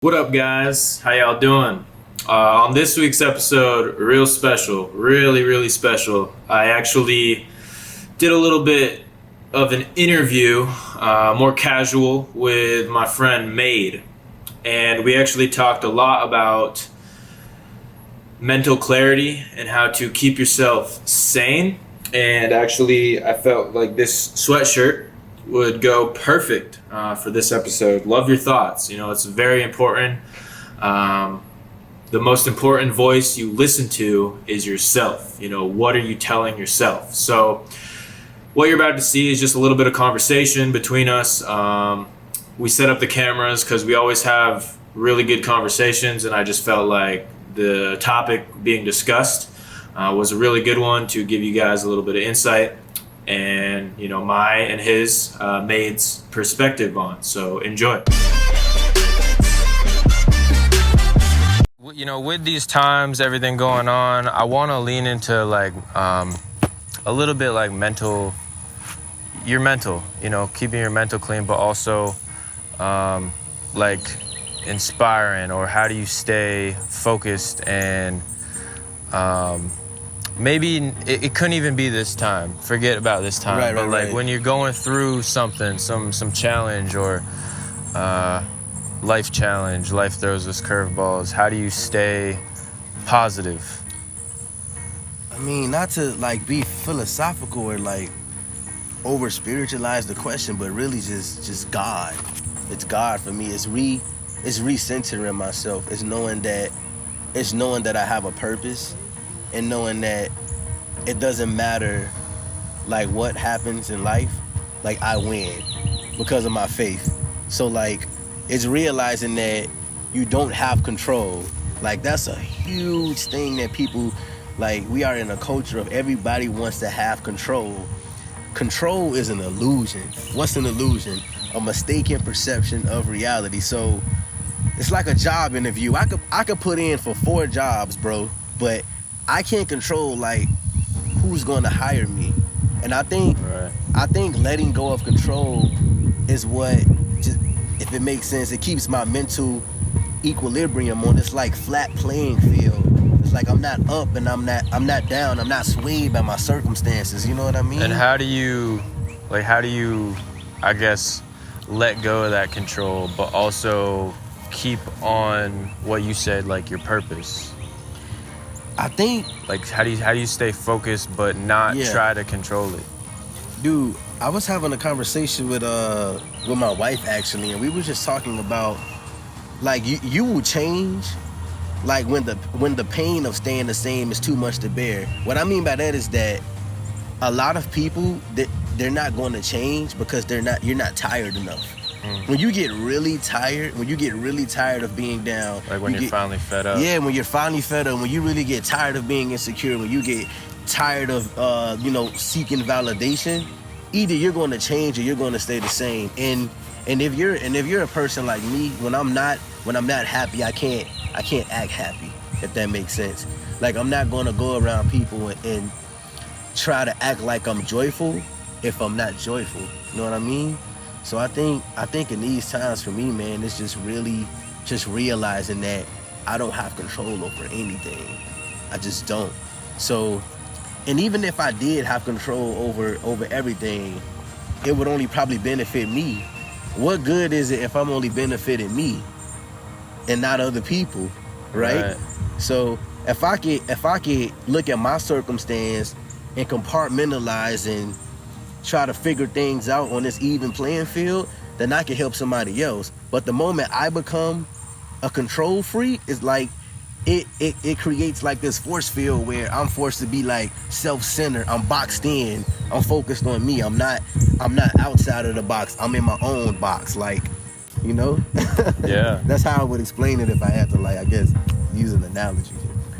What up, guys? How y'all doing? On this week's episode, real special, really special. I actually did a little bit of an interview, more casual, with my friend Made, and we actually talked a lot about mental clarity and how to keep yourself sane. And actually, I felt like this sweatshirt would go perfect for this episode. Love your thoughts. It's very important. Um, the most important voice you listen to is yourself. What are you telling yourself? So, what you're about to see is just a little bit of conversation between us. We set up the cameras because we always have really good conversations, and I just felt like the topic being discussed was a really good one to give you guys a little bit of insight and my and his Made's perspective on. So enjoy. With these times, everything going on, I want to lean into like a little bit like your mental, keeping your mental clean, but also like inspiring, or how do you stay focused and maybe it couldn't even be this time. Forget about this time. Right. When you're going through something, some challenge or life challenge, life throws us curveballs. How do you stay positive? I mean, not to be philosophical or over spiritualize the question, but really just God. It's God for me. It's recentering myself. It's knowing that I have a purpose, and knowing that it doesn't matter what happens in life, I win because of my faith. So it's realizing that you don't have control. That's a huge thing that people we are in a culture of everybody wants to have control. Control is an illusion. What's an illusion? A mistaken perception of reality. So it's like a job interview. I could put in for 4 jobs, bro, but I can't control who's going to hire me. And I think letting go of control is what, just, if it makes sense, it keeps my mental equilibrium on this flat playing field. It's I'm not up and I'm not down. I'm not swayed by my circumstances. You know what I mean? And how do you I guess let go of that control, but also keep on what you said, your purpose? I think how do you stay focused but not try to control it? Dude, I was having a conversation with my wife actually, and we were just talking about you will change when the pain of staying the same is too much to bear. What I mean by that is that a lot of people they're not going to change because you're not tired enough. When you get really tired of being down, when you're finally fed up. Yeah, when you're finally fed up, when you really get tired of being insecure, when you get tired of seeking validation, either you're going to change or you're going to stay the same. And if you're a person like me, when I'm not happy, I can't act happy, if that makes sense. I'm not going to go around people and try to act like I'm joyful if I'm not joyful. You know what I mean? So I think in these times for me, man, it's just really just realizing that I don't have control over anything. I just don't. So, and even if I did have control over everything, it would only probably benefit me. What good is it if I'm only benefiting me and not other people, right? So if I could look at my circumstance and compartmentalize and try to figure things out on this even playing field, then I can help somebody else. But the moment I become a control freak, it's it creates this force field where I'm forced to be self-centered. I'm boxed in. I'm focused on me. I'm not outside of the box. I'm in my own box. Yeah. That's how I would explain it if I had to I guess use an analogy,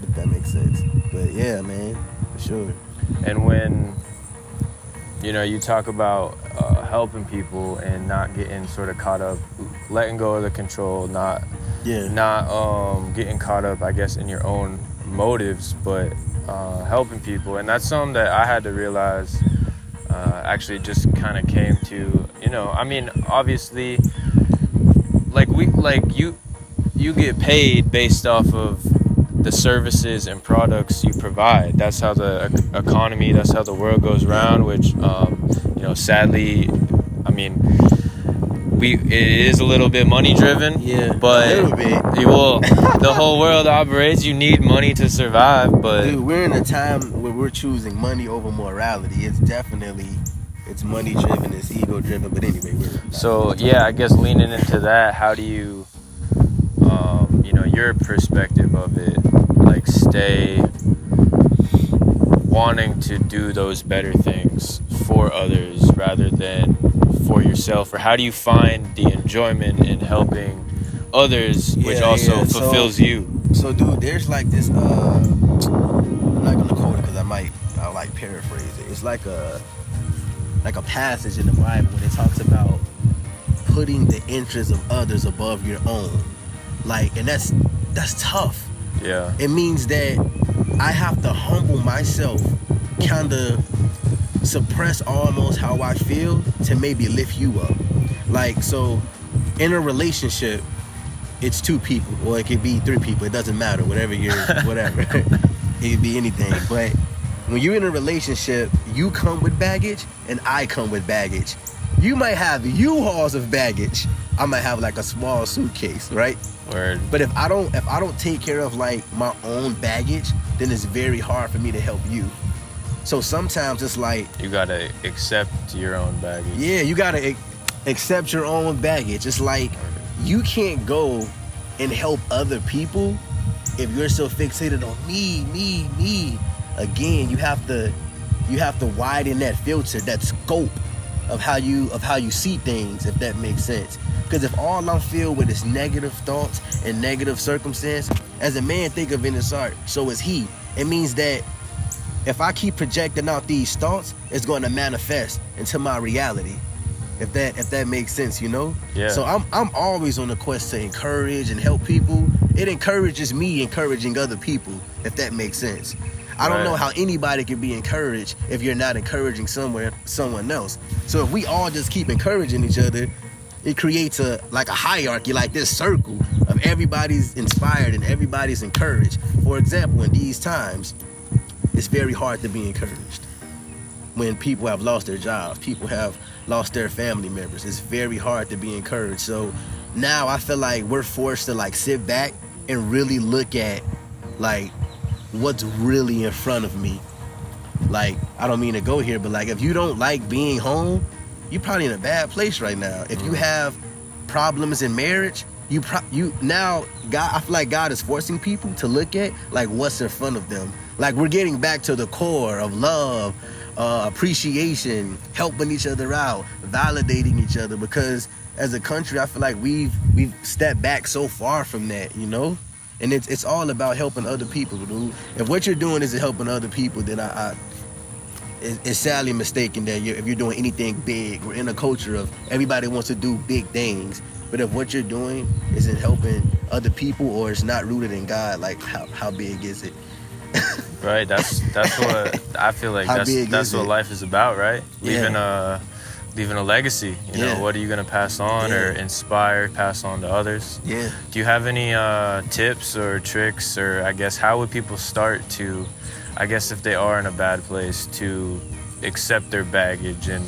if that makes sense. But yeah, man, for sure. And when you talk about helping people and not getting sort of caught up, letting go of the control, not getting caught up, I guess, in your own motives, but helping people. And that's something that I had to realize, actually just kind of came to, obviously, you you get paid based off of the services and products you provide. That's how the economy, that's how the world goes around, which sadly, I mean, it is a little bit money driven. Yeah, but a little bit. Well, the whole world operates. You need money to survive. But dude, we're in a time where we're choosing money over morality. It's money driven, it's ego driven. But anyway, I guess leaning into that, how do you, your perspective of it, like stay wanting to do those better things for others rather than for yourself, or how do you find the enjoyment in helping others, which also fulfills you? So dude, there's like this I'm not gonna quote it because I'll like paraphrase it. It's like a passage in the Bible when it talks about putting the interests of others above your own. Like, and that's tough. Yeah. It means that I have to humble myself, kind of suppress almost how I feel to maybe lift you up. Like, so in a relationship, it's 2 people, or it could be 3 people. It doesn't matter, whatever. It could be anything. But when you're in a relationship, you come with baggage and I come with baggage. You might have U-Hauls of baggage. I might have like a small suitcase, right? Word. But if I don't take care of like my own baggage, then it's very hard for me to help you. So sometimes it's like you gotta accept your own baggage. Yeah, you gotta accept your own baggage. It's like you can't go and help other people if you're so fixated on me. Again, you have to widen that filter, that scope of how you see things, if that makes sense. Because if all I'm filled with is negative thoughts and negative circumstance, as a man think of in his heart, so is he. It means that if I keep projecting out these thoughts, it's going to manifest into my reality. If that makes sense, Yeah. So I'm always on the quest to encourage and help people. It encourages me encouraging other people, if that makes sense. I don't know how anybody can be encouraged if you're not encouraging someone else. So if we all just keep encouraging each other, it creates a hierarchy, like this circle of everybody's inspired and everybody's encouraged. For example, in these times, it's very hard to be encouraged. When people have lost their jobs, people have lost their family members, it's very hard to be encouraged. So now I feel like we're forced to sit back and really look at what's really in front of me. I don't mean to go here, but if you don't like being home, you're probably in a bad place right now. If you have problems in marriage, God, I feel like God is forcing people to look at what's in front of them. We're getting back to the core of love, appreciation, helping each other out, validating each other, because as a country, I feel like we've stepped back so far from that, And it's all about helping other people, dude. If what you're doing isn't helping other people, then it's sadly mistaken that if you're doing anything big. We're in a culture of everybody wants to do big things. But if what you're doing isn't helping other people, or it's not rooted in God, how big is it? Right, that's what I feel like. That's what life is about, right? Yeah. Leaving a legacy. What are you gonna pass on or inspire, pass on to others? Yeah. Do you have any tips or tricks, or I guess how would people start to, I guess if they are in a bad place, to accept their baggage and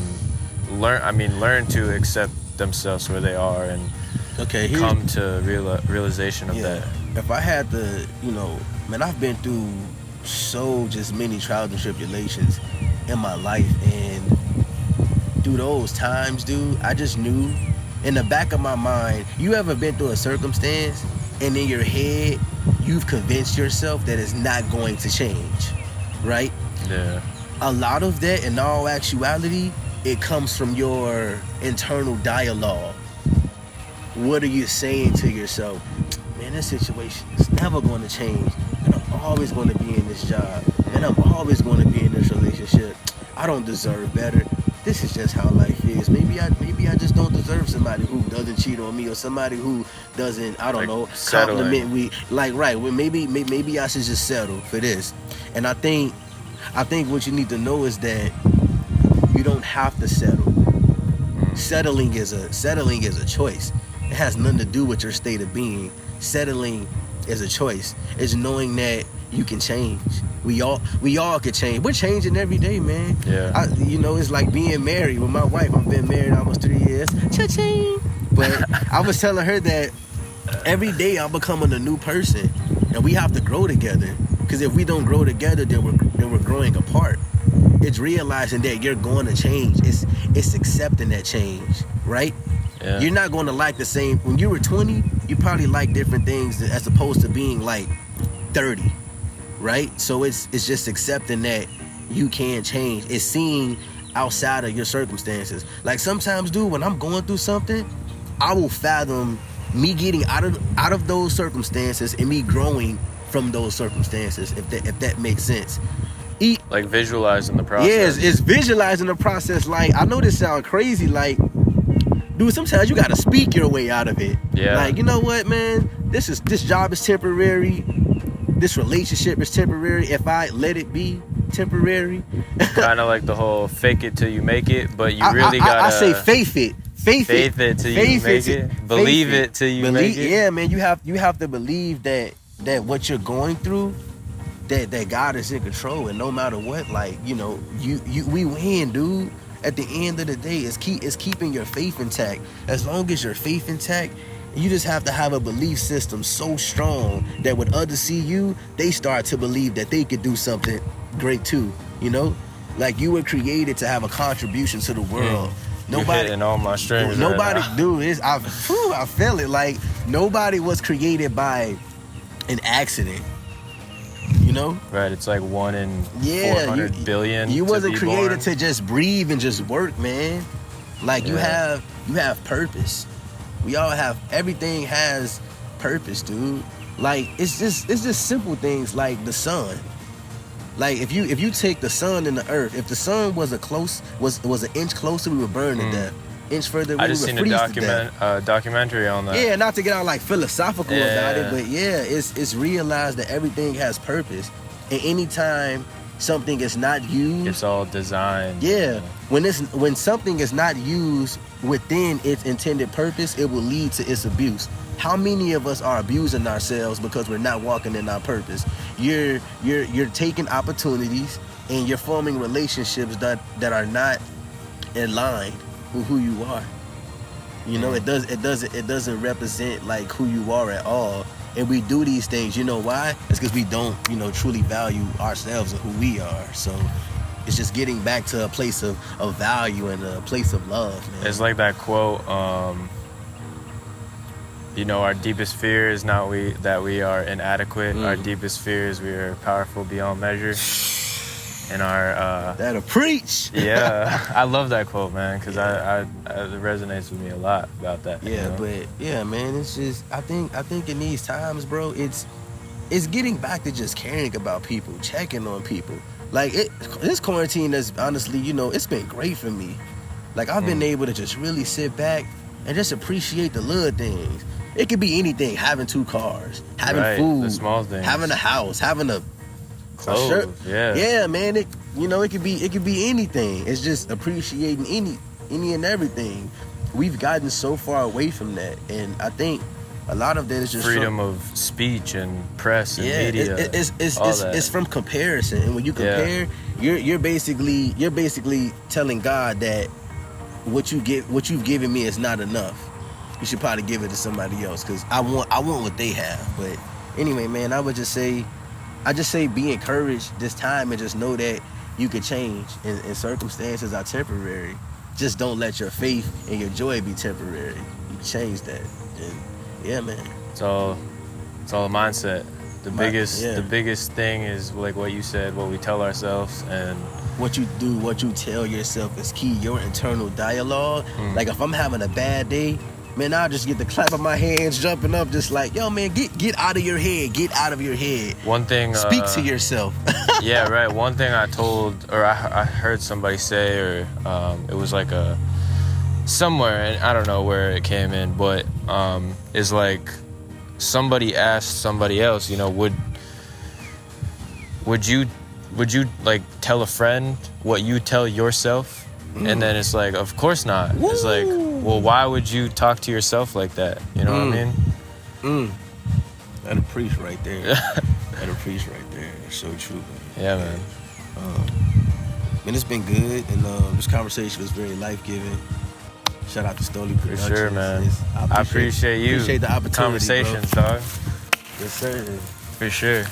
learn to accept themselves where they are and come to realization of that? If I had to, I've been through just many trials and tribulations in my life, and through those times, dude, I just knew in the back of my mind, you ever been through a circumstance and in your head, you've convinced yourself that it's not going to change, right? Yeah. A lot of that, in all actuality, it comes from your internal dialogue. What are you saying to yourself? Man, this situation is never going to change, and I'm always going to be in this job, and I'm always going to be in this relationship. I don't deserve better. This is just how life is. Maybe I just don't deserve somebody who doesn't cheat on me, or somebody who doesn't, compliment me. Maybe I should just settle for this. And I think what you need to know is that you don't have to settle. Settling is a choice. It has nothing to do with your state of being. settling is a choice. It's knowing that you can change. We all can change. We're changing every day, man. Yeah. It's like being married with my wife. I've been married almost 3 years. Cha-ching. But I was telling her that every day I'm becoming a new person, and we have to grow together. Because if we don't grow together, then we're growing apart. It's realizing that you're going to change. It's accepting that change, right? Yeah. You're not going to like the same. When you were 20, you probably like different things as opposed to being like 30, right? So it's just accepting that you can change. It's seeing outside of your circumstances. Like sometimes, dude, when I'm going through something, I will fathom me getting out of those circumstances and me growing from those circumstances, if that makes sense. Like visualizing the process. Yeah, it's visualizing the process. Like, I know this sounds crazy, like, dude, sometimes you gotta speak your way out of it. Yeah. Like, you know what, man? This job is temporary. This relationship is temporary. If I let it be temporary. Kind of like the whole fake it till you make it, but you really gotta. I say faith it. Faith it till you make it. Believe it till you make it. Yeah, man. You have to believe that what you're going through, that God is in control, and no matter what, like, we win, dude. At the end of the day, it's keeping your faith intact. As long as your faith intact, you just have to have a belief system so strong that when others see you, they start to believe that they could do something great too. Like you were created to have a contribution to the world. You're hitting all my strings. Nobody, right now. dude. I feel it. Like nobody was created by an accident. Right, it's like 1 in 400 billion. You wasn't created born. to just breathe and just work, man. Like you have purpose. We all have, everything has purpose, dude. Like it's just simple things like the sun. Like if you take the sun and the earth, if the sun was an inch closer, we would burn to death. Inch further, we would freeze to death. I just seen a documentary on that. Yeah, not to get all like philosophical about it, but yeah, it's realized that everything has purpose, and anytime something is not used, it's all designed. Yeah, when something is not used within its intended purpose, it will lead to its abuse. How many of us are abusing ourselves because we're not walking in our purpose? You're taking opportunities and you're forming relationships that are not in line with who you are. It doesn't represent like who you are at all. And we do these things, you know why? It's because we don't, truly value ourselves and who we are. So it's just getting back to a place of value and a place of love, man. It's like that quote, our deepest fear is not that we are inadequate. Our deepest fear is we are powerful beyond measure. And our that'll preach. Yeah, I love that quote, man, because it resonates with me a lot about that. Yeah, but yeah, man, it's just I think in these times, bro, it's getting back to just caring about people, checking on people. Like this quarantine is honestly, it's been great for me. Like I've been able to just really sit back and just appreciate the little things. It could be anything: having 2 cars, having food, the small things, having a house, having a clothes. Yeah, man. It could be anything. It's just appreciating any and everything. We've gotten so far away from that, and I think a lot of that is just freedom of speech and press and media. It's from comparison, and when you compare, you're basically telling God that what you've given me is not enough. You should probably give it to somebody else because I want what they have. But anyway, man, I just say be encouraged this time and just know that you can change and circumstances are temporary. Just don't let your faith and your joy be temporary. You can change that. And yeah, man. It's all a mindset. The biggest thing is like what you said, what we tell ourselves, and what you do, what you tell yourself is key. Your internal dialogue. Like if I'm having a bad day, man, I'll just get the clap of my hands, jumping up, just like, yo, man, get out of your head. Get out of your head. One thing... Speak to yourself. Yeah, right. One thing I heard somebody say, or it was like somewhere, and I don't know where it came in, but is like somebody asked somebody else, would you like tell a friend what you tell yourself? And then it's like, of course not. Woo! It's like, well, why would you talk to yourself like that? You know what I mean? That a priest right there. That a priest right there. That's so true, man. Yeah, man. Man, it's been good, and this conversation was very life-giving. Shout out to Stoli For Productions. sure, man. I appreciate you. Appreciate the opportunity, Conversations, bro. dog. Yes, sir. For sure.